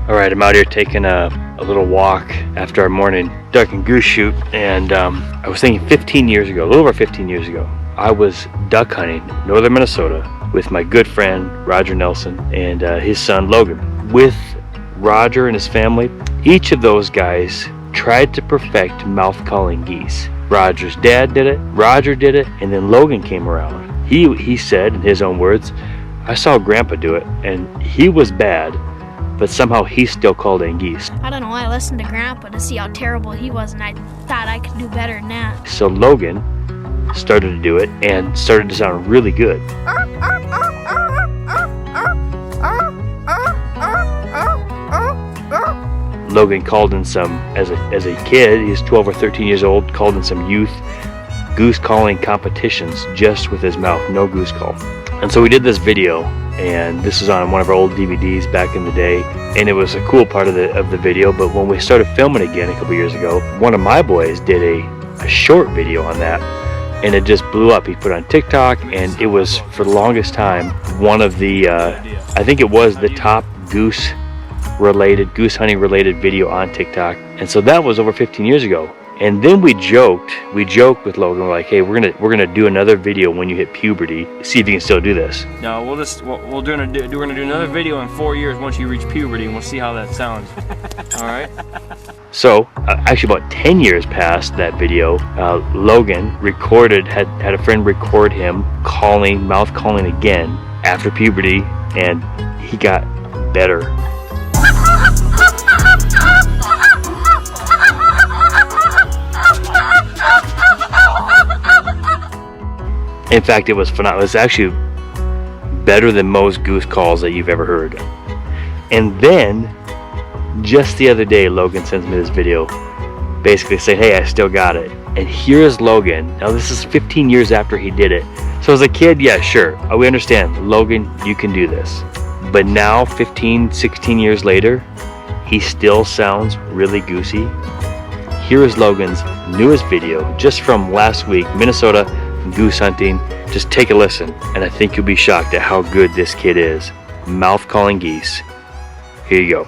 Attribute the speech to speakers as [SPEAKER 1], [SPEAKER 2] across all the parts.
[SPEAKER 1] Alright, I'm out here taking a little walk after our morning duck and goose shoot, and I was thinking 15 years ago, a little over 15 years ago, I was duck hunting in northern Minnesota with my good friend Roger Nelson and his son Logan. With Roger and his family, each of those guys tried to perfect mouth-calling geese. Roger's dad did it, Roger did it, and then Logan came around. He said, in his own words, I saw Grandpa do it, and he was bad, but somehow he still called in geese.
[SPEAKER 2] I don't know why I listened to Grandpa to see how terrible he was, and I thought I could do better than that.
[SPEAKER 1] So Logan started to do it and started to sound really good. Logan called in some, as a kid, he's 12 or 13 years old, called in some youth goose calling competitions just with his mouth, no goose call. And so we did this video, and this is on one of our old DVDs back in the day, and it was a cool part of the video. But when we started filming again a couple years ago, one of my boys did a short video on that, and it just blew up. He put it on TikTok, and it was, for the longest time, one of the I think it was the top goose hunting related video on TikTok. And so that was over 15 years ago. And then we joked with Logan, we're like, hey, we're gonna do another video when you hit puberty, see if you can still do this.
[SPEAKER 3] No, we're gonna do another video in 4 years once you reach puberty, and we'll see how that sounds. All right.
[SPEAKER 1] So actually about 10 years past that video, Logan had a friend record him mouth calling again after puberty, and he got better. In fact, it was phenomenal. It was actually better than most goose calls that you've ever heard. And then, just the other day, Logan sends me this video basically saying, hey, I still got it. And here's Logan. Now, this is 15 years after he did it. So as a kid, yeah, sure, we understand. Logan, you can do this. But now, 15, 16 years later, he still sounds really goosey. Here is Logan's newest video, just from last week, Minnesota goose hunting. Just take a listen, and I think you'll be shocked at how good this kid is. Mouth calling geese. Here you go.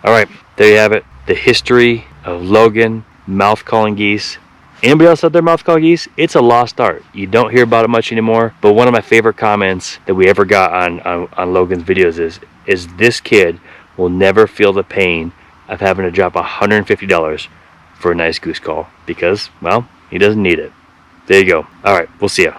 [SPEAKER 1] Alright, there you have it. The history of Logan mouth calling geese. Anybody else out there mouth calling geese? It's a lost art. You don't hear about it much anymore. But one of my favorite comments that we ever got on Logan's videos is this kid will never feel the pain of having to drop $150 for a nice goose call, because, well, he doesn't need it. There you go. Alright, we'll see ya.